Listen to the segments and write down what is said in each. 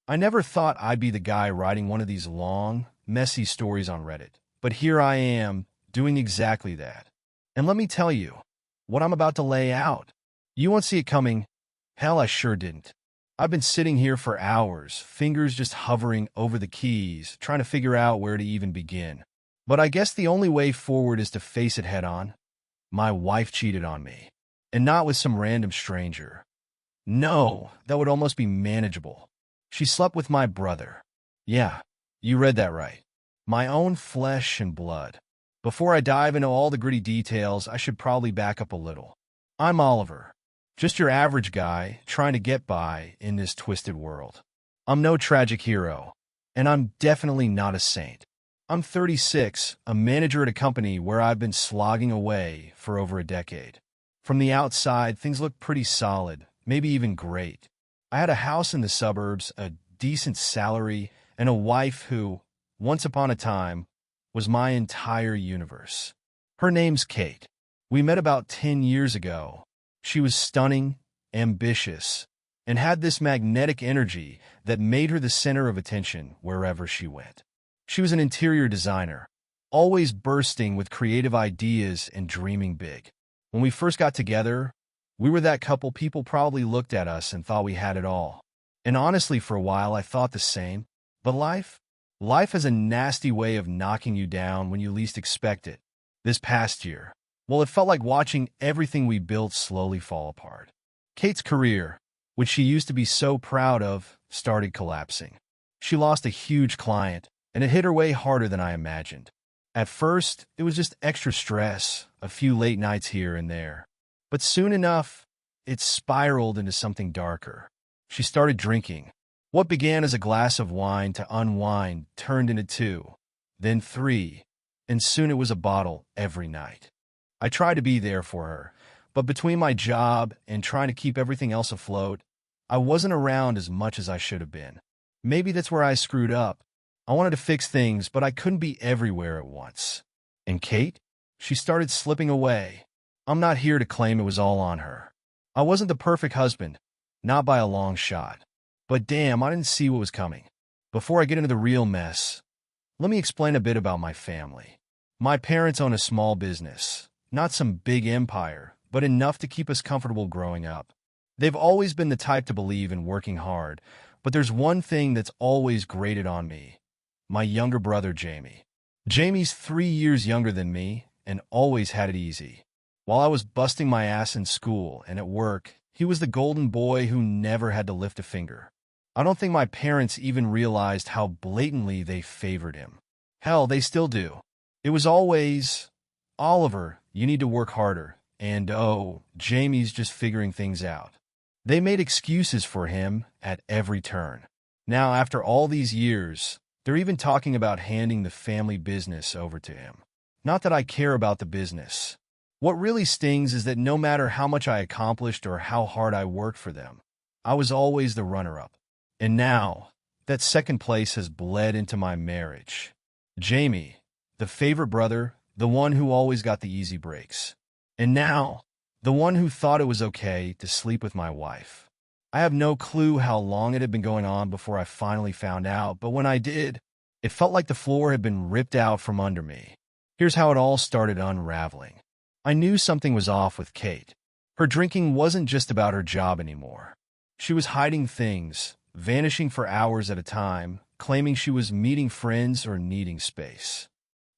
I never thought I'd be the guy writing one of these long, messy stories on Reddit, but here I am, doing exactly that. And let me tell you, what I'm about to lay out, you won't see it coming. Hell, I sure didn't. I've been sitting here for hours, fingers just hovering over the keys, trying to figure out where to even begin. But I guess the only way forward is to face it head on. My wife cheated on me. And not with some random stranger. No, that would almost be manageable. She slept with my brother. Yeah, you read that right. My own flesh and blood. Before I dive into all the gritty details, I should probably back up a little. I'm Oliver, just your average guy trying to get by in this twisted world. I'm no tragic hero, and I'm definitely not a saint. I'm 36, a manager at a company where I've been slogging away for over a decade. From the outside, things look pretty solid, maybe even great. I had a house in the suburbs, a decent salary, and a wife who, once upon a time, was my entire universe. Her name's Kate. We met about 10 years ago. She was stunning, ambitious, and had this magnetic energy that made her the center of attention wherever she went. She was an interior designer, always bursting with creative ideas and dreaming big. When we first got together, we were that couple people probably looked at us and thought we had it all. And honestly, for a while, I thought the same. But life has a nasty way of knocking you down when you least expect it. This past year, well, it felt like watching everything we built slowly fall apart. Kate's career, which she used to be so proud of, started collapsing. She lost a huge client, and it hit her way harder than I imagined. At first, it was just extra stress, a few late nights here and there. But soon enough, it spiraled into something darker. She started drinking. What began as a glass of wine to unwind turned into 2, then 3, and soon it was a bottle every night. I tried to be there for her, but between my job and trying to keep everything else afloat, I wasn't around as much as I should have been. Maybe that's where I screwed up. I wanted to fix things, but I couldn't be everywhere at once. And Kate? She started slipping away. I'm not here to claim it was all on her. I wasn't the perfect husband, not by a long shot. But damn, I didn't see what was coming. Before I get into the real mess, let me explain a bit about my family. My parents own a small business, not some big empire, but enough to keep us comfortable growing up. They've always been the type to believe in working hard, but there's one thing that's always grated on me. My younger brother, Jamie. Jamie's 3 years younger than me and always had it easy. While I was busting my ass in school and at work, he was the golden boy who never had to lift a finger. I don't think my parents even realized how blatantly they favored him. Hell, they still do. It was always, Oliver, you need to work harder, and oh, Jamie's just figuring things out. They made excuses for him at every turn. Now, after all these years, they're even talking about handing the family business over to him. Not that I care about the business. What really stings is that no matter how much I accomplished or how hard I worked for them, I was always the runner-up. And now, that second place has bled into my marriage. Jamie, the favorite brother, the one who always got the easy breaks. And now, the one who thought it was okay to sleep with my wife. I have no clue how long it had been going on before I finally found out, but when I did, it felt like the floor had been ripped out from under me. Here's how it all started unraveling. I knew something was off with Kate. Her drinking wasn't just about her job anymore. She was hiding things, vanishing for hours at a time, claiming she was meeting friends or needing space.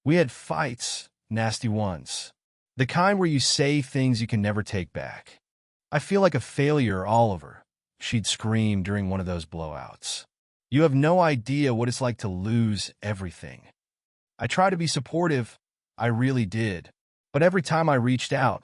We had fights, nasty ones. The kind where you say things you can never take back. I feel like a failure, Oliver, she'd scream during one of those blowouts. You have no idea what it's like to lose everything. I tried to be supportive, I really did. But every time I reached out,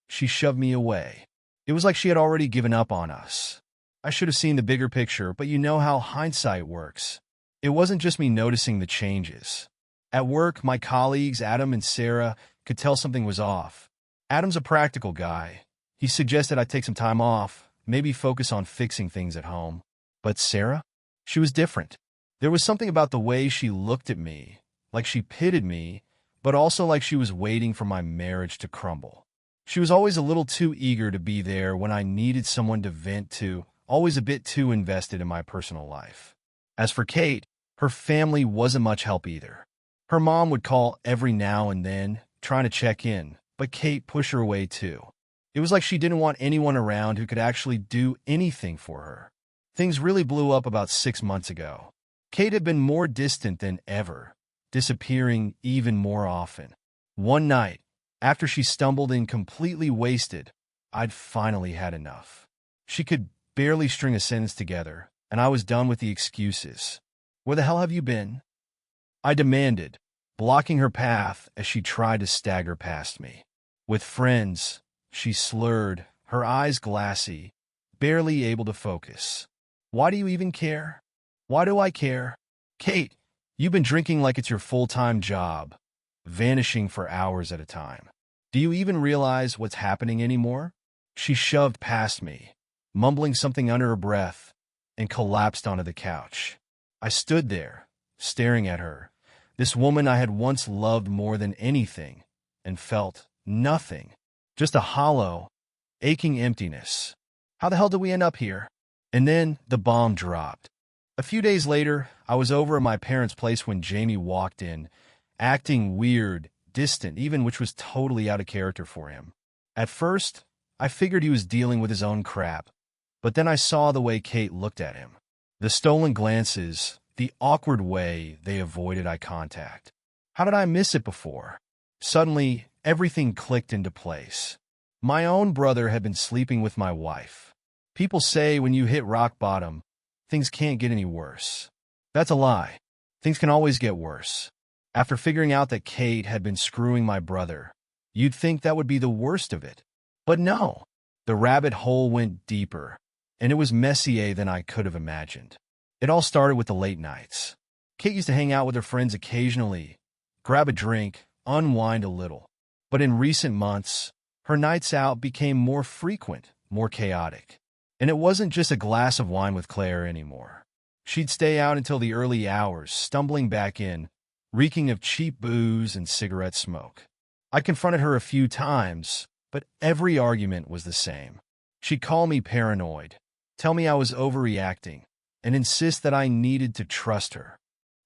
she shoved me away. It was like she had already given up on us. I should have seen the bigger picture, but you know how hindsight works. It wasn't just me noticing the changes. At work, my colleagues, Adam and Sarah, could tell something was off. Adam's a practical guy. He suggested I take some time off, maybe focus on fixing things at home. But Sarah? She was different. There was something about the way she looked at me, like she pitied me, but also like she was waiting for my marriage to crumble. She was always a little too eager to be there when I needed someone to vent to, always a bit too invested in my personal life. As for Kate, her family wasn't much help either. Her mom would call every now and then, trying to check in, but Kate pushed her away too. It was like she didn't want anyone around who could actually do anything for her. Things really blew up about 6 months ago. Kate had been more distant than ever, disappearing even more often. One night, after she stumbled in completely wasted, I'd finally had enough. She could barely string a sentence together, and I was done with the excuses. "Where the hell have you been?" I demanded, blocking her path as she tried to stagger past me. "With friends," she slurred, her eyes glassy, barely able to focus. "Why do you even care?" "Why do I care?" "Kate, you've been drinking like it's your full-time job, vanishing for hours at a time. Do you even realize what's happening anymore?" She shoved past me, mumbling something under her breath, and collapsed onto the couch. I stood there, staring at her, this woman I had once loved more than anything, and felt nothing, just a hollow, aching emptiness. How the hell did we end up here? And then the bomb dropped. A few days later, I was over at my parents' place when Jamie walked in, acting weird, distant, even, which was totally out of character for him. At first, I figured he was dealing with his own crap, but then I saw the way Kate looked at him. The stolen glances, the awkward way they avoided eye contact. How did I miss it before? Suddenly, everything clicked into place. My own brother had been sleeping with my wife. People say when you hit rock bottom, things can't get any worse. That's a lie. Things can always get worse. After figuring out that Kate had been screwing my brother, you'd think that would be the worst of it. But no, the rabbit hole went deeper, and it was messier than I could have imagined. It all started with the late nights. Kate used to hang out with her friends occasionally, grab a drink, unwind a little. But in recent months, her nights out became more frequent, more chaotic. And it wasn't just a glass of wine with Claire anymore. She'd stay out until the early hours, stumbling back in, reeking of cheap booze and cigarette smoke. I confronted her a few times, but every argument was the same. She'd call me paranoid, tell me I was overreacting, and insist that I needed to trust her.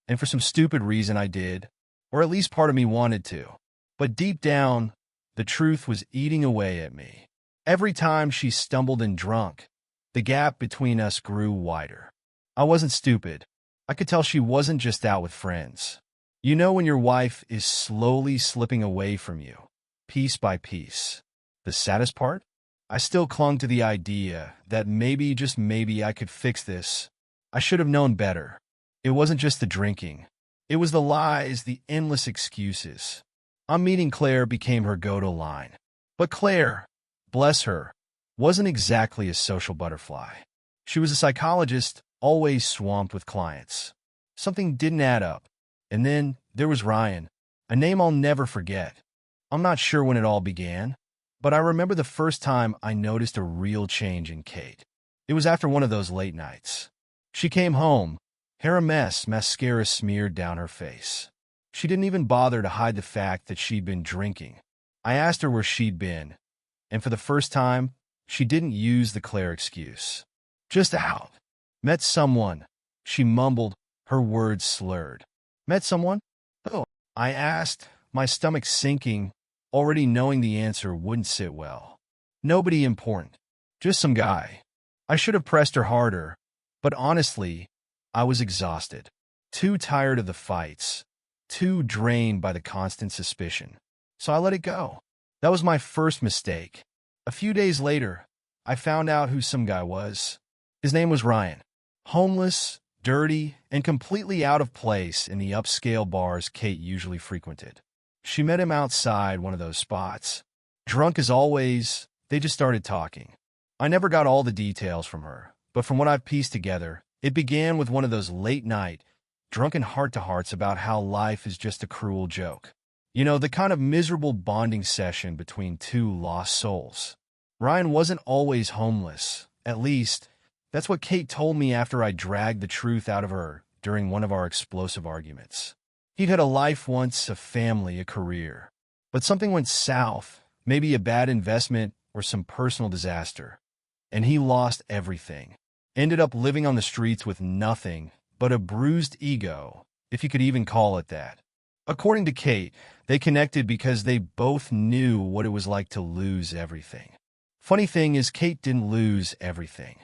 And for some stupid reason I did, or at least part of me wanted to. But deep down, the truth was eating away at me. Every time she stumbled and drunk, the gap between us grew wider. I wasn't stupid. I could tell she wasn't just out with friends. You know when your wife is slowly slipping away from you, piece by piece. The saddest part? I still clung to the idea that maybe, just maybe, I could fix this. I should have known better. It wasn't just the drinking. It was the lies, the endless excuses. I'm meeting Claire became her go-to line. But Claire, bless her, wasn't exactly a social butterfly. She was a psychologist, always swamped with clients. Something didn't add up. And then there was Ryan, a name I'll never forget. I'm not sure when it all began, but I remember the first time I noticed a real change in Kate. It was after one of those late nights. She came home, hair a mess, mascara smeared down her face. She didn't even bother to hide the fact that she'd been drinking. I asked her where she'd been, and for the first time, she didn't use the Claire excuse. "Just out. Met someone," she mumbled, her words slurred. "Met someone? Who?" I asked, my stomach sinking, already knowing the answer wouldn't sit well. "Nobody important. Just some guy." I should have pressed her harder, but honestly, I was exhausted. Too tired of the fights. Too drained by the constant suspicion. So I let it go. That was my first mistake. A few days later, I found out who some guy was. His name was Ryan. Homeless, dirty, and completely out of place in the upscale bars Kate usually frequented. She met him outside one of those spots. Drunk as always, they just started talking. I never got all the details from her, but from what I've pieced together, it began with one of those late-night, drunken heart-to-hearts about how life is just a cruel joke. You know, the kind of miserable bonding session between two lost souls. Ryan wasn't always homeless. At least, that's what Kate told me after I dragged the truth out of her during one of our explosive arguments. He'd had a life once, a family, a career. But something went south, maybe a bad investment or some personal disaster. And he lost everything. Ended up living on the streets with nothing but a bruised ego, if you could even call it that. According to Kate, they connected because they both knew what it was like to lose everything. Funny thing is, Kate didn't lose everything.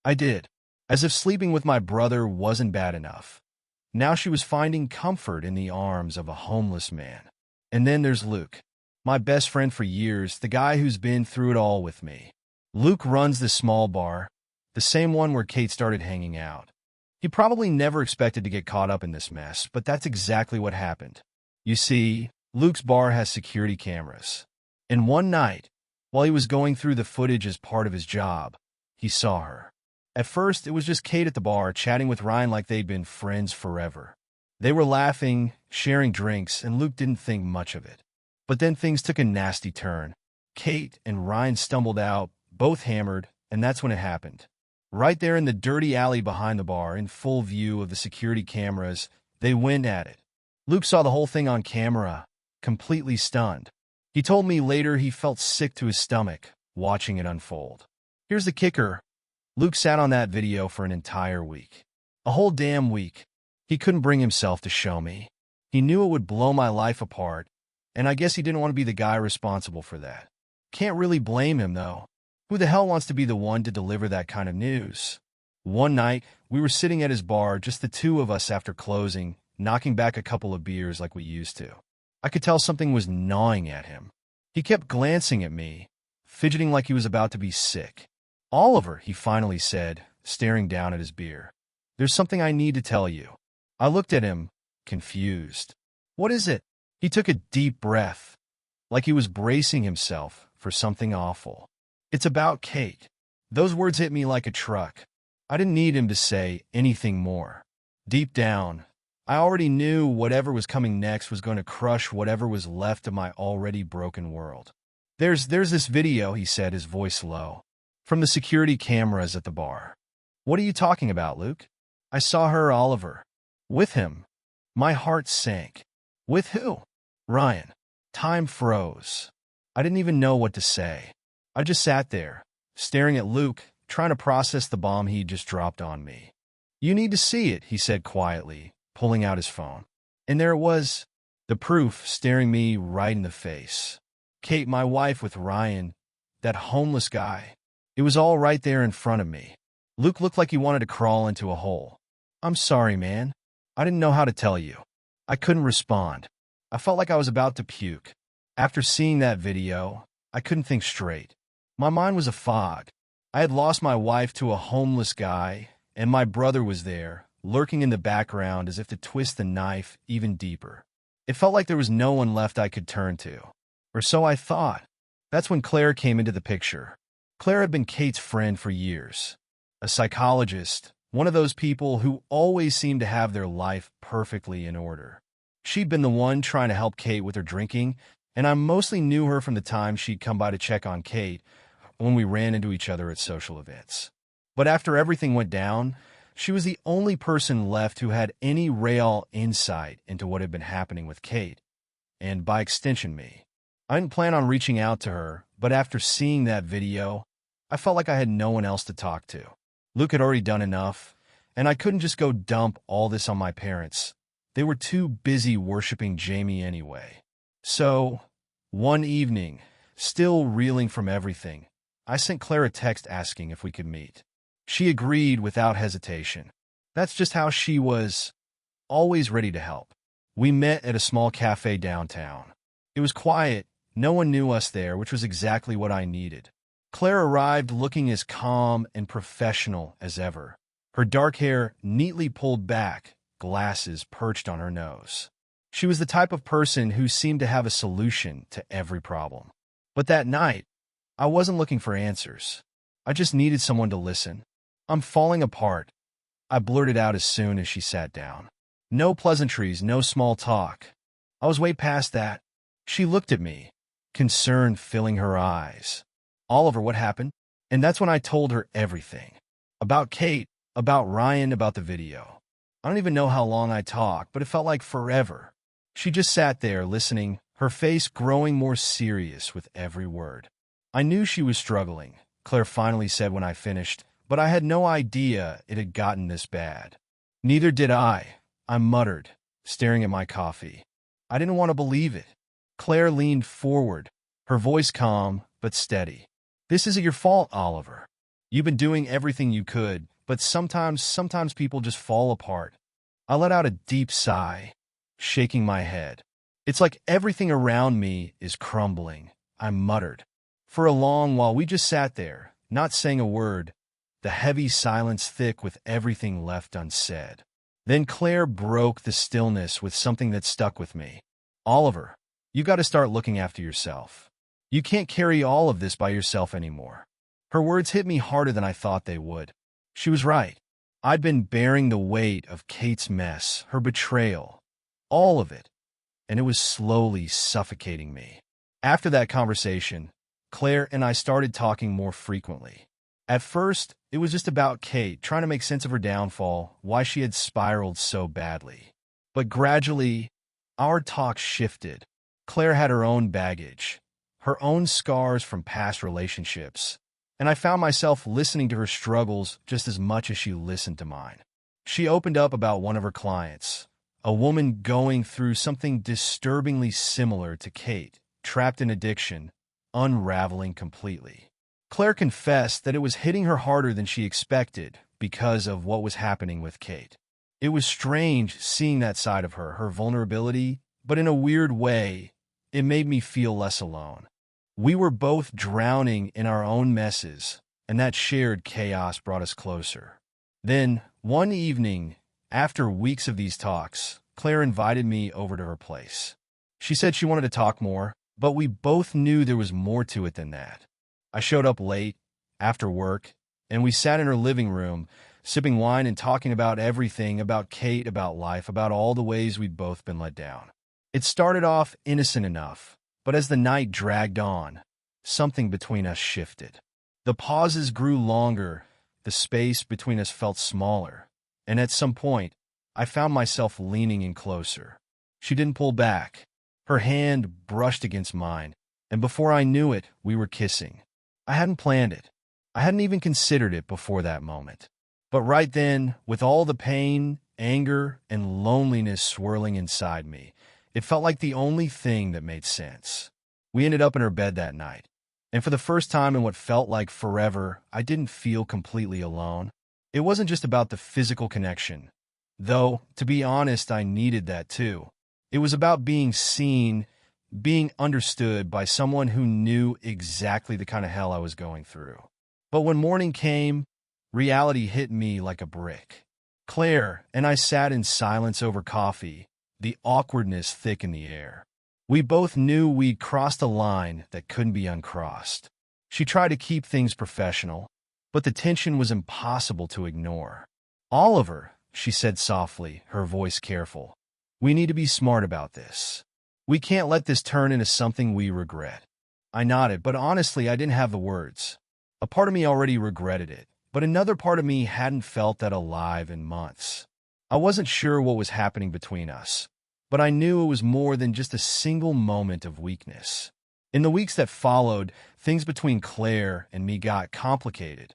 I did. As if sleeping with my brother wasn't bad enough. Now she was finding comfort in the arms of a homeless man. And then there's Luke, my best friend for years, the guy who's been through it all with me. Luke runs this small bar, the same one where Kate started hanging out. He probably never expected to get caught up in this mess, but that's exactly what happened. You see, Luke's bar has security cameras. And one night, while he was going through the footage as part of his job, he saw her. At first, it was just Kate at the bar, chatting with Ryan like they'd been friends forever. They were laughing, sharing drinks, and Luke didn't think much of it. But then things took a nasty turn. Kate and Ryan stumbled out, both hammered, and that's when it happened. Right there in the dirty alley behind the bar, in full view of the security cameras, they went at it. Luke saw the whole thing on camera, completely stunned. He told me later he felt sick to his stomach, watching it unfold. Here's the kicker. Luke sat on that video for an entire week. A whole damn week. He couldn't bring himself to show me. He knew it would blow my life apart, and I guess he didn't want to be the guy responsible for that. Can't really blame him, though. Who the hell wants to be the one to deliver that kind of news? One night, we were sitting at his bar, just the two of us after closing, knocking back a couple of beers like we used to. I could tell something was gnawing at him. He kept glancing at me, fidgeting like he was about to be sick. "Oliver," he finally said, staring down at his beer. "There's something I need to tell you." I looked at him, confused. "What is it?" He took a deep breath, like he was bracing himself for something awful. "It's about Kate." Those words hit me like a truck. I didn't need him to say anything more. Deep down, I already knew whatever was coming next was going to crush whatever was left of my already broken world. There's this video," he said, his voice low, "from the security cameras at the bar." "What are you talking about, Luke?" "I saw her, Oliver." "With him?" My heart sank. "With who?" "Ryan." Time froze. I didn't even know what to say. I just sat there, staring at Luke, trying to process the bomb he'd just dropped on me. "You need to see it," he said quietly, pulling out his phone. And there it was, the proof staring me right in the face. Kate, my wife, with Ryan, that homeless guy. It was all right there in front of me. Luke looked like he wanted to crawl into a hole. "I'm sorry, man. I didn't know how to tell you." I couldn't respond. I felt like I was about to puke. After seeing that video, I couldn't think straight. My mind was a fog. I had lost my wife to a homeless guy, and my brother was there, lurking in the background as if to twist the knife even deeper. It felt like there was no one left I could turn to. Or so I thought. That's when Claire came into the picture. Claire had been Kate's friend for years. A psychologist, one of those people who always seemed to have their life perfectly in order. She'd been the one trying to help Kate with her drinking, and I mostly knew her from the time she'd come by to check on Kate when we ran into each other at social events. But after everything went down, she was the only person left who had any real insight into what had been happening with Kate, and by extension me. I didn't plan on reaching out to her, but after seeing that video, I felt like I had no one else to talk to. Luke had already done enough, and I couldn't just go dump all this on my parents. They were too busy worshiping Jamie anyway. So, one evening, still reeling from everything, I sent Claire a text asking if we could meet. She agreed without hesitation. That's just how she was, always ready to help. We met at a small cafe downtown. It was quiet, no one knew us there, which was exactly what I needed. Claire arrived looking as calm and professional as ever. Her dark hair neatly pulled back, glasses perched on her nose. She was the type of person who seemed to have a solution to every problem. But that night, I wasn't looking for answers. I just needed someone to listen. "I'm falling apart," I blurted out as soon as she sat down. No pleasantries, no small talk. I was way past that. She looked at me, concern filling her eyes. "Oliver, what happened?" And that's when I told her everything. About Kate, about Ryan, about the video. I don't even know how long I talked, but it felt like forever. She just sat there listening, her face growing more serious with every word. "I knew she was struggling," Claire finally said when I finished, "but I had no idea it had gotten this bad." Neither did I muttered, staring at my coffee. I didn't want to believe it. Claire leaned forward, her voice calm but steady. This isn't your fault, Oliver. You've been doing everything you could, but sometimes people just fall apart. I let out a deep sigh, shaking my head. It's like everything around me is crumbling, I muttered. For a long while we just sat there, not saying a word, the heavy silence thick with everything left unsaid. Then Claire broke the stillness with something that stuck with me. Oliver, you got to start looking after yourself. You can't carry all of this by yourself anymore. Her words hit me harder than I thought they would. She was right. I'd been bearing the weight of Kate's mess, her betrayal, all of it, and it was slowly suffocating me. After that conversation, Claire and I started talking more frequently. At first, it was just about Kate, trying to make sense of her downfall, why she had spiraled so badly. But gradually, our talk shifted. Claire had her own baggage, her own scars from past relationships, and I found myself listening to her struggles just as much as she listened to mine. She opened up about one of her clients, a woman going through something disturbingly similar to Kate, trapped in addiction, unraveling completely. Claire confessed that it was hitting her harder than she expected because of what was happening with Kate. It was strange seeing that side of her vulnerability, but in a weird way, it made me feel less alone. We were both drowning in our own messes, and that shared chaos brought us closer. Then, one evening, after weeks of these talks, Claire invited me over to her place. She said she wanted to talk more, but we both knew there was more to it than that. I showed up late, after work, and we sat in her living room, sipping wine and talking about everything, about Kate, about life, about all the ways we'd both been let down. It started off innocent enough, but as the night dragged on, something between us shifted. The pauses grew longer, the space between us felt smaller, and at some point, I found myself leaning in closer. She didn't pull back. Her hand brushed against mine, and before I knew it, we were kissing. I hadn't planned it. I hadn't even considered it before that moment. But right then, with all the pain, anger, and loneliness swirling inside me, it felt like the only thing that made sense. We ended up in her bed that night, and for the first time in what felt like forever, I didn't feel completely alone. It wasn't just about the physical connection, though, to be honest, I needed that too. It was about being seen, being understood by someone who knew exactly the kind of hell I was going through. But when morning came, reality hit me like a brick. Claire and I sat in silence over coffee, the awkwardness thick in the air. We both knew we'd crossed a line that couldn't be uncrossed. She tried to keep things professional, but the tension was impossible to ignore. Oliver, she said softly, her voice careful, we need to be smart about this. We can't let this turn into something we regret. I nodded, but honestly, I didn't have the words. A part of me already regretted it, but another part of me hadn't felt that alive in months. I wasn't sure what was happening between us, but I knew it was more than just a single moment of weakness. In the weeks that followed, things between Claire and me got complicated.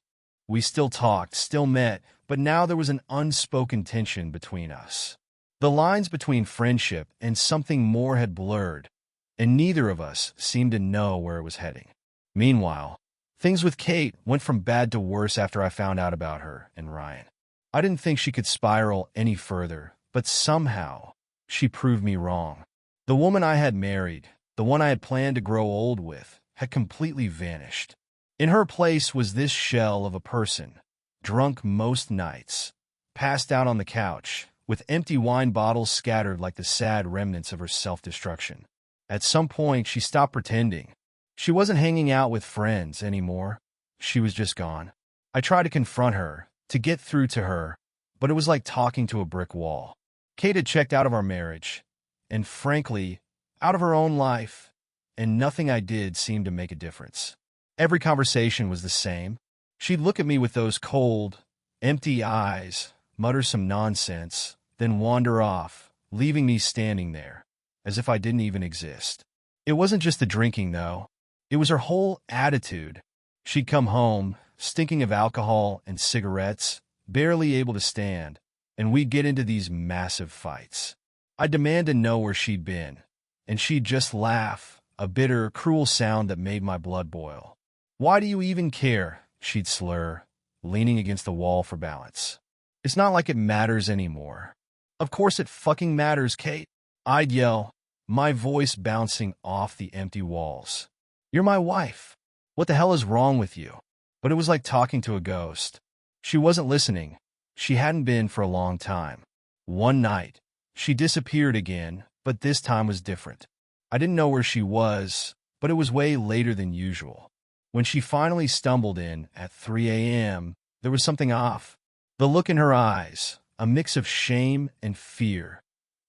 We still talked, still met, but now there was an unspoken tension between us. The lines between friendship and something more had blurred, and neither of us seemed to know where it was heading. Meanwhile, things with Kate went from bad to worse after I found out about her and Ryan. I didn't think she could spiral any further, but somehow, she proved me wrong. The woman I had married, the one I had planned to grow old with, had completely vanished. In her place was this shell of a person, drunk most nights, passed out on the couch, with empty wine bottles scattered like the sad remnants of her self-destruction. At some point, she stopped pretending. She wasn't hanging out with friends anymore. She was just gone. I tried to confront her, to get through to her, but it was like talking to a brick wall. Kate had checked out of our marriage, and frankly, out of her own life, and nothing I did seemed to make a difference. Every conversation was the same. She'd look at me with those cold, empty eyes, mutter some nonsense, then wander off, leaving me standing there, as if I didn't even exist. It wasn't just the drinking, though. It was her whole attitude. She'd come home, stinking of alcohol and cigarettes, barely able to stand, and we'd get into these massive fights. I'd demand to know where she'd been, and she'd just laugh, a bitter, cruel sound that made my blood boil. "Why do you even care?" she'd slur, leaning against the wall for balance. "It's not like it matters anymore." "Of course it fucking matters, Kate," I'd yell, my voice bouncing off the empty walls. "You're my wife. What the hell is wrong with you?" But it was like talking to a ghost. She wasn't listening. She hadn't been for a long time. One night, she disappeared again, but this time was different. I didn't know where she was, but it was way later than usual. When she finally stumbled in at 3 a.m., there was something off. The look in her eyes, a mix of shame and fear,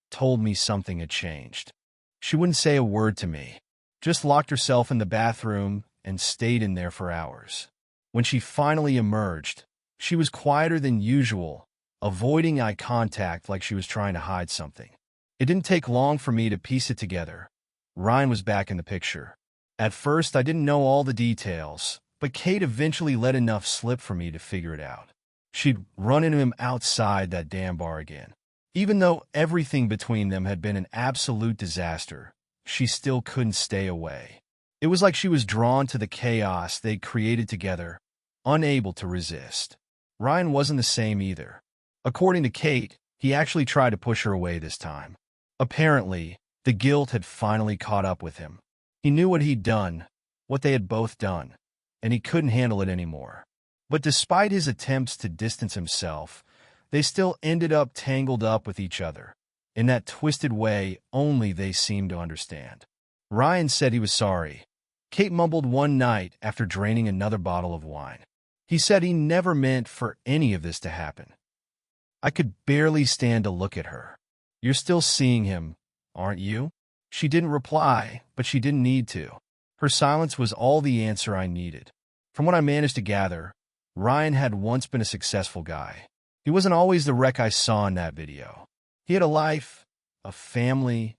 told me something had changed. She wouldn't say a word to me, just locked herself in the bathroom and stayed in there for hours. When she finally emerged, she was quieter than usual, avoiding eye contact like she was trying to hide something. It didn't take long for me to piece it together. Ryan was back in the picture. At first, I didn't know all the details, but Kate eventually let enough slip for me to figure it out. She'd run into him outside that damn bar again. Even though everything between them had been an absolute disaster, she still couldn't stay away. It was like she was drawn to the chaos they'd created together, unable to resist. Ryan wasn't the same either. According to Kate, he actually tried to push her away this time. Apparently, the guilt had finally caught up with him. He knew what he'd done, what they had both done, and he couldn't handle it anymore. But despite his attempts to distance himself, they still ended up tangled up with each other, in that twisted way only they seemed to understand. Ryan said he was sorry. Kate mumbled one night after draining another bottle of wine. He said he never meant for any of this to happen. I could barely stand to look at her. "You're still seeing him, aren't you?" She didn't reply, but she didn't need to. Her silence was all the answer I needed. From what I managed to gather, Ryan had once been a successful guy. He wasn't always the wreck I saw in that video. He had a life, a family,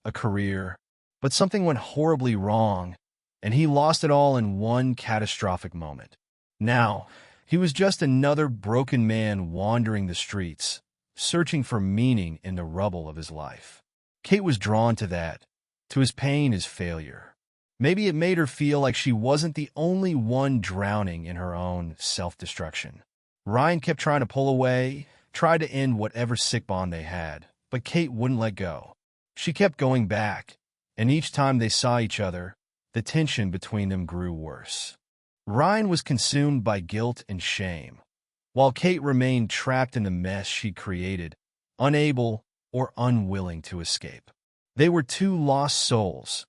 a career, but something went horribly wrong, and he lost it all in one catastrophic moment. Now, he was just another broken man wandering the streets, searching for meaning in the rubble of his life. Kate was drawn to that, to his pain, his failure. Maybe it made her feel like she wasn't the only one drowning in her own self-destruction. Ryan kept trying to pull away, tried to end whatever sick bond they had, but Kate wouldn't let go. She kept going back, and each time they saw each other, the tension between them grew worse. Ryan was consumed by guilt and shame, while Kate remained trapped in the mess she created, unable or unwilling to escape. They were two lost souls,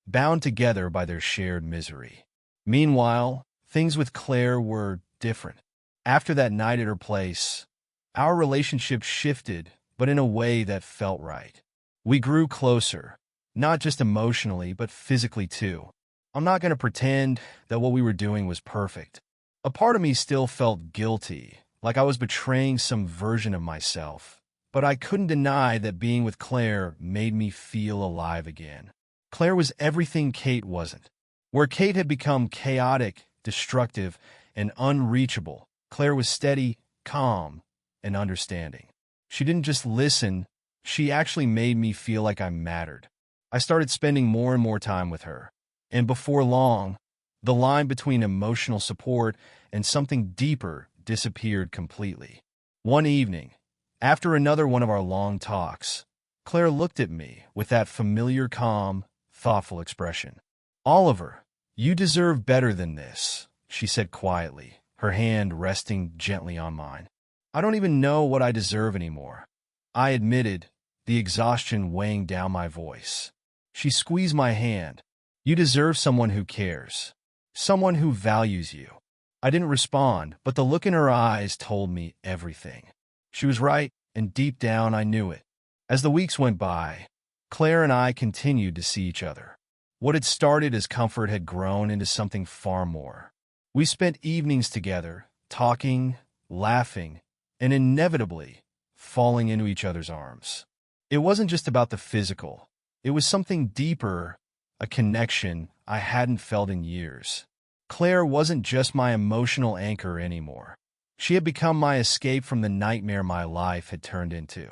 bound together by their shared misery. Meanwhile, things with Claire were different. After that night at her place, our relationship shifted, but in a way that felt right. We grew closer, not just emotionally, but physically too. I'm not going to pretend that what we were doing was perfect. A part of me still felt guilty, like I was betraying some version of myself, but I couldn't deny that being with Claire made me feel alive again. Claire was everything Kate wasn't. Where Kate had become chaotic, destructive, and unreachable, Claire was steady, calm, and understanding. She didn't just listen, she actually made me feel like I mattered. I started spending more and more time with her, and before long, the line between emotional support and something deeper disappeared completely. One evening, after another one of our long talks, Claire looked at me with that familiar, calm, thoughtful expression. "Oliver, you deserve better than this," she said quietly, her hand resting gently on mine. "I don't even know what I deserve anymore," I admitted, the exhaustion weighing down my voice. She squeezed my hand. "You deserve someone who cares, someone who values you." I didn't respond, but the look in her eyes told me everything. She was right, and deep down I knew it. As the weeks went by, Claire and I continued to see each other. What had started as comfort had grown into something far more. We spent evenings together, talking, laughing, and inevitably falling into each other's arms. It wasn't just about the physical. It was something deeper, a connection I hadn't felt in years. Claire wasn't just my emotional anchor anymore. She had become my escape from the nightmare my life had turned into.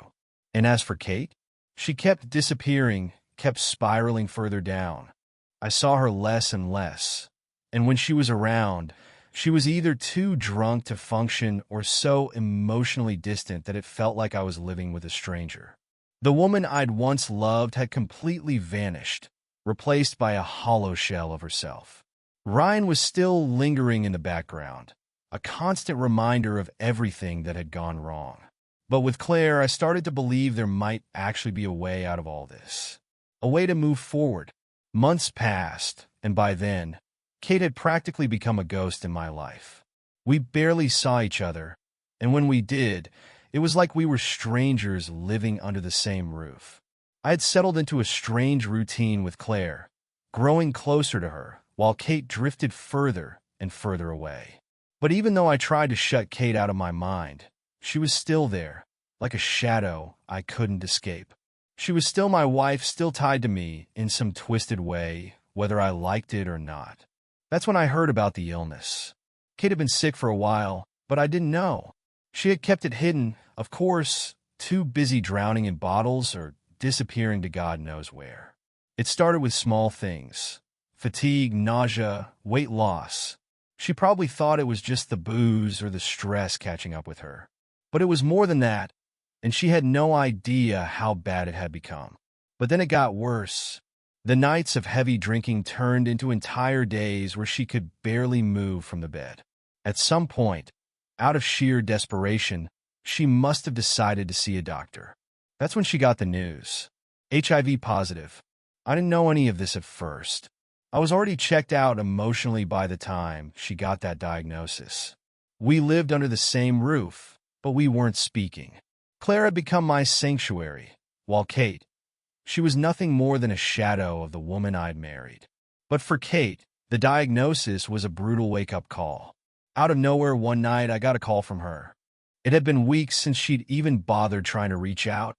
And as for Kate, she kept disappearing, kept spiraling further down. I saw her less and less. And when she was around, she was either too drunk to function or so emotionally distant that it felt like I was living with a stranger. The woman I'd once loved had completely vanished, replaced by a hollow shell of herself. Ryan was still lingering in the background, a constant reminder of everything that had gone wrong. But with Claire, I started to believe there might actually be a way out of all this. A way to move forward. Months passed, and by then, Kate had practically become a ghost in my life. We barely saw each other, and when we did, it was like we were strangers living under the same roof. I had settled into a strange routine with Claire, growing closer to her, while Kate drifted further and further away. But even though I tried to shut Kate out of my mind, she was still there, like a shadow I couldn't escape. She was still my wife, still tied to me in some twisted way, whether I liked it or not. That's when I heard about the illness. Kate had been sick for a while, but I didn't know. She had kept it hidden, of course, too busy drowning in bottles or disappearing to God knows where. It started with small things: fatigue, nausea, weight loss. She probably thought it was just the booze or the stress catching up with her. But it was more than that, and she had no idea how bad it had become. But then it got worse. The nights of heavy drinking turned into entire days where she could barely move from the bed. At some point, out of sheer desperation, she must have decided to see a doctor. That's when she got the news. HIV positive. I didn't know any of this at first. I was already checked out emotionally by the time she got that diagnosis. We lived under the same roof, but we weren't speaking. Claire had become my sanctuary, while Kate, she was nothing more than a shadow of the woman I'd married. But for Kate, the diagnosis was a brutal wake-up call. Out of nowhere one night, I got a call from her. It had been weeks since she'd even bothered trying to reach out,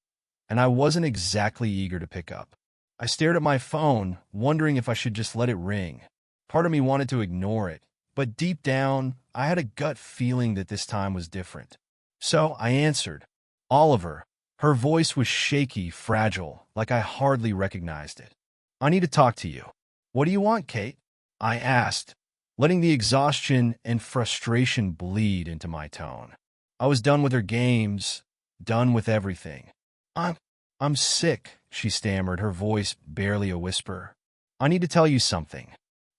and I wasn't exactly eager to pick up. I stared at my phone, wondering if I should just let it ring. Part of me wanted to ignore it, but deep down, I had a gut feeling that this time was different. So I answered. Oliver. Her voice was shaky, fragile, like I hardly recognized it. I need to talk to you. What do you want, Kate? I asked, letting the exhaustion and frustration bleed into my tone. I was done with her games, done with everything. I'm sick, she stammered, her voice barely a whisper. I need to tell you something.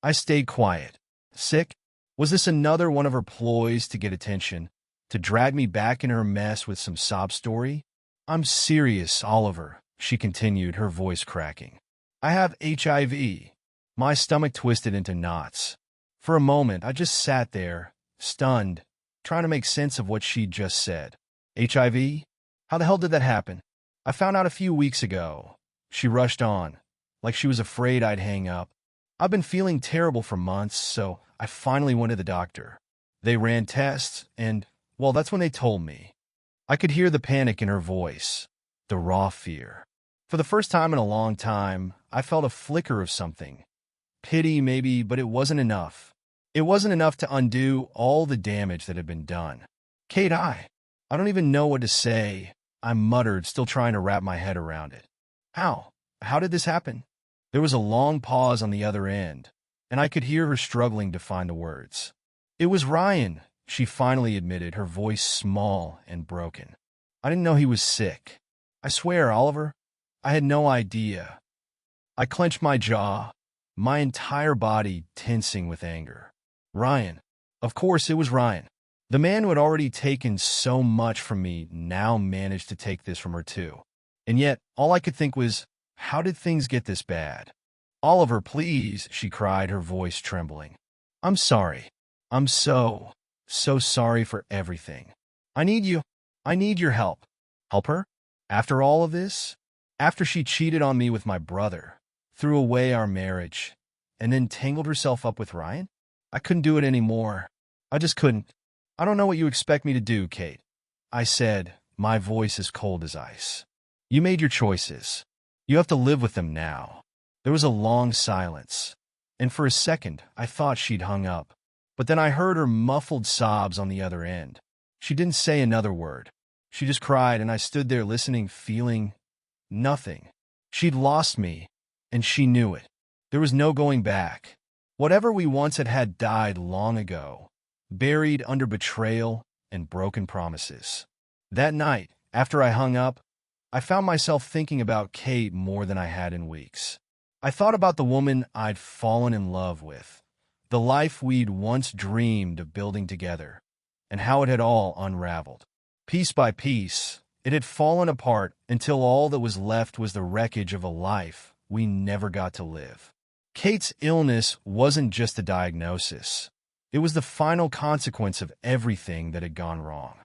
I stayed quiet. Sick? Was this another one of her ploys to get attention, to drag me back in her mess with some sob story? I'm serious, Oliver, she continued, her voice cracking. I have HIV. My stomach twisted into knots. For a moment, I just sat there, stunned, trying to make sense of what she'd just said. HIV? How the hell did that happen? I found out a few weeks ago. She rushed on, like she was afraid I'd hang up. I've been feeling terrible for months, so I finally went to the doctor. They ran tests, and, well, that's when they told me. I could hear the panic in her voice, the raw fear. For the first time in a long time, I felt a flicker of something. Pity, maybe, but it wasn't enough. It wasn't enough to undo all the damage that had been done. Kate, I don't even know what to say, I muttered, still trying to wrap my head around it. How? How did this happen? There was a long pause on the other end, and I could hear her struggling to find the words. It was Ryan, she finally admitted, her voice small and broken. I didn't know he was sick. I swear, Oliver, I had no idea. I clenched my jaw, my entire body tensing with anger. Ryan. Of course, it was Ryan. The man who had already taken so much from me now managed to take this from her too. And yet, all I could think was, how did things get this bad? Oliver, please, she cried, her voice trembling. I'm sorry. I'm so sorry for everything. I need you. I need your help. Help her? After all of this? After she cheated on me with my brother, threw away our marriage, and then tangled herself up with Ryan? I couldn't do it anymore. I just couldn't. I don't know what you expect me to do, Kate. I said, my voice as cold as ice. You made your choices. You have to live with them now. There was a long silence, and for a second I thought she'd hung up. But then I heard her muffled sobs on the other end. She didn't say another word. She just cried, and I stood there listening, feeling nothing. She'd lost me, and she knew it. There was no going back. Whatever we once had died long ago, buried under betrayal and broken promises. That night, after I hung up, I found myself thinking about Kate more than I had in weeks. I thought about the woman I'd fallen in love with, the life we'd once dreamed of building together, and how it had all unraveled. Piece by piece, it had fallen apart until all that was left was the wreckage of a life we never got to live. Kate's illness wasn't just a diagnosis. It was the final consequence of everything that had gone wrong.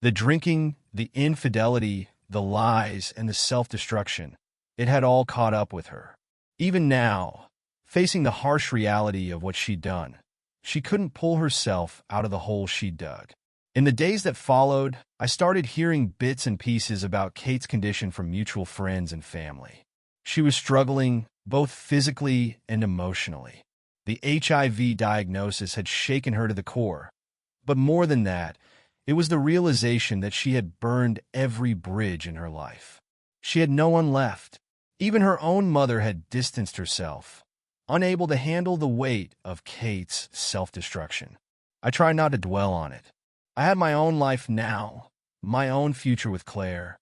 The drinking, the infidelity, the lies, and the self-destruction. It had all caught up with her. Even now, facing the harsh reality of what she'd done, she couldn't pull herself out of the hole she'd dug. In the days that followed, I started hearing bits and pieces about Kate's condition from mutual friends and family. She was struggling both physically and emotionally. The HIV diagnosis had shaken her to the core. But more than that, it was the realization that she had burned every bridge in her life. She had no one left. Even her own mother had distanced herself, unable to handle the weight of Kate's self-destruction. I tried not to dwell on it. I had my own life now, my own future with Claire.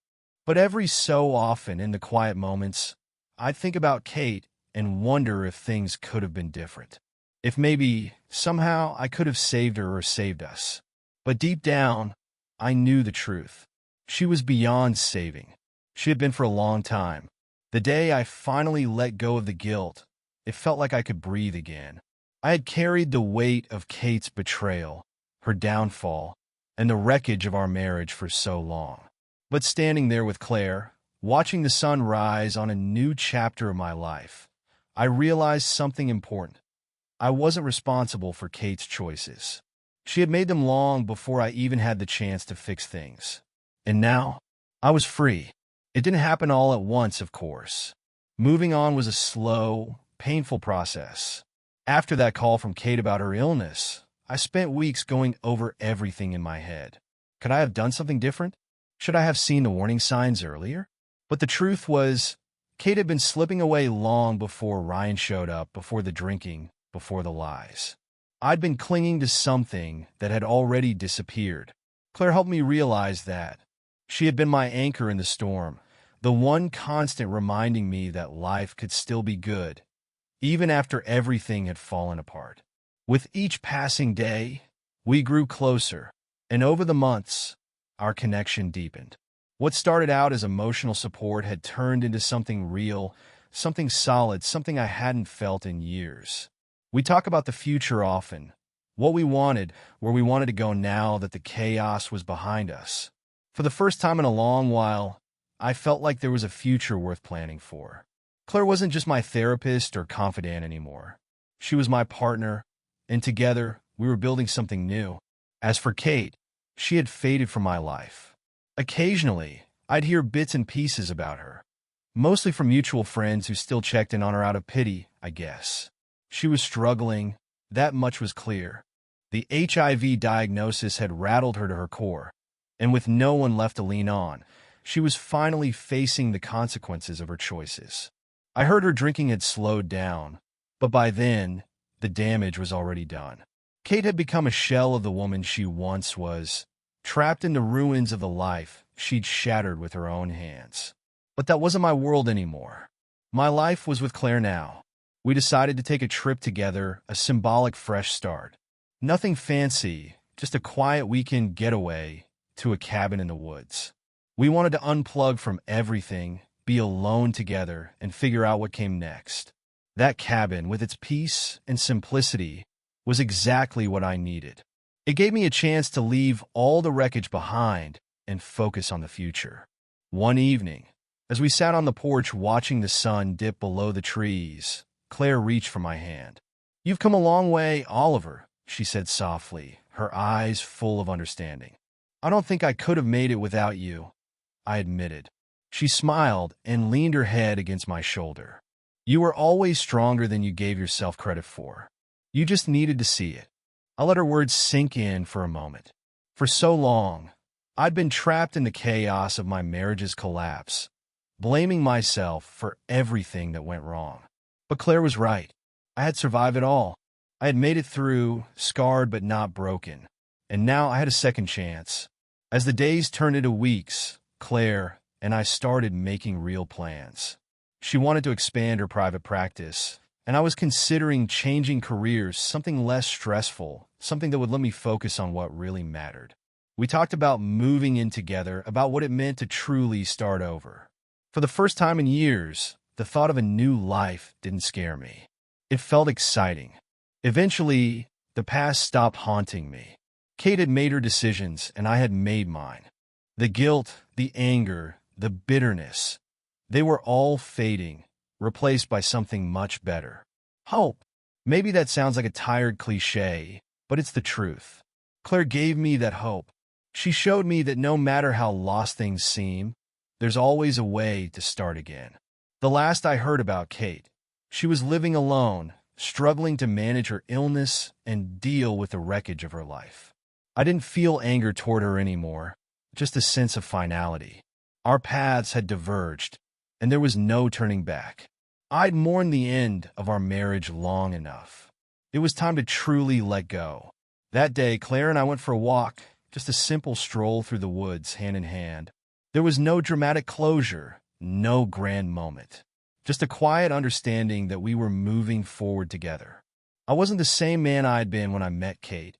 But every so often, in the quiet moments, I'd think about Kate and wonder if things could have been different. If maybe, somehow, I could have saved her or saved us. But deep down, I knew the truth. She was beyond saving. She had been for a long time. The day I finally let go of the guilt, it felt like I could breathe again. I had carried the weight of Kate's betrayal, her downfall, and the wreckage of our marriage for so long. But standing there with Claire, watching the sun rise on a new chapter of my life, I realized something important. I wasn't responsible for Kate's choices. She had made them long before I even had the chance to fix things. And now, I was free. It didn't happen all at once, of course. Moving on was a slow, painful process. After that call from Kate about her illness, I spent weeks going over everything in my head. Could I have done something different? Should I have seen the warning signs earlier? But the truth was, Kate had been slipping away long before Ryan showed up, before the drinking, before the lies. I'd been clinging to something that had already disappeared. Claire helped me realize that. She had been my anchor in the storm, the one constant reminding me that life could still be good, even after everything had fallen apart. With each passing day, we grew closer, and over the months, our connection deepened. What started out as emotional support had turned into something real, something solid, something I hadn't felt in years. We talk about the future often, what we wanted, where we wanted to go now that the chaos was behind us. For the first time in a long while, I felt like there was a future worth planning for. Claire wasn't just my therapist or confidant anymore. She was my partner, and together, we were building something new. As for Kate, she had faded from my life. Occasionally, I'd hear bits and pieces about her, mostly from mutual friends who still checked in on her out of pity, I guess. She was struggling, that much was clear. The HIV diagnosis had rattled her to her core, and with no one left to lean on, she was finally facing the consequences of her choices. I heard her drinking had slowed down, but by then, the damage was already done. Kate had become a shell of the woman she once was, trapped in the ruins of the life she'd shattered with her own hands. But that wasn't my world anymore. My life was with Claire now. We decided to take a trip together, a symbolic fresh start. Nothing fancy, just a quiet weekend getaway to a cabin in the woods. We wanted to unplug from everything, be alone together, and figure out what came next. That cabin, with its peace and simplicity, was exactly what I needed. It gave me a chance to leave all the wreckage behind and focus on the future. One evening, as we sat on the porch watching the sun dip below the trees, Claire reached for my hand. "You've come a long way, Oliver," she said softly, her eyes full of understanding. "I don't think I could have made it without you," I admitted. She smiled and leaned her head against my shoulder. "You were always stronger than you gave yourself credit for. You just needed to see it." I let her words sink in for a moment. For so long, I'd been trapped in the chaos of my marriage's collapse, blaming myself for everything that went wrong. But Claire was right. I had survived it all. I had made it through, scarred but not broken. And now I had a second chance. As the days turned into weeks, Claire and I started making real plans. She wanted to expand her private practice, and I was considering changing careers, something less stressful, something that would let me focus on what really mattered. We talked about moving in together, about what it meant to truly start over. For the first time in years, the thought of a new life didn't scare me. It felt exciting. Eventually, the past stopped haunting me. Kate had made her decisions, and I had made mine. The guilt, the anger, the bitterness, they were all fading, replaced by something much better. Hope. Maybe that sounds like a tired cliche, but it's the truth. Claire gave me that hope. She showed me that no matter how lost things seem, there's always a way to start again. The last I heard about Kate, she was living alone, struggling to manage her illness and deal with the wreckage of her life. I didn't feel anger toward her anymore, just a sense of finality. Our paths had diverged, and there was no turning back. I'd mourned the end of our marriage long enough. It was time to truly let go. That day, Claire and I went for a walk, just a simple stroll through the woods, hand in hand. There was no dramatic closure, no grand moment. Just a quiet understanding that we were moving forward together. I wasn't the same man I'd been when I met Kate,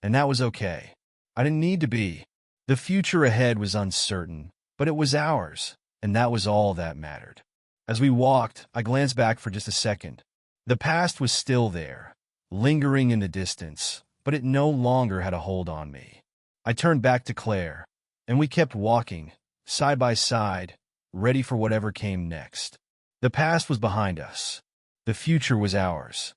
and that was okay. I didn't need to be. The future ahead was uncertain, but it was ours, and that was all that mattered. As we walked, I glanced back for just a second. The past was still there, lingering in the distance, but it no longer had a hold on me. I turned back to Claire, and we kept walking, side by side, ready for whatever came next. The past was behind us. The future was ours.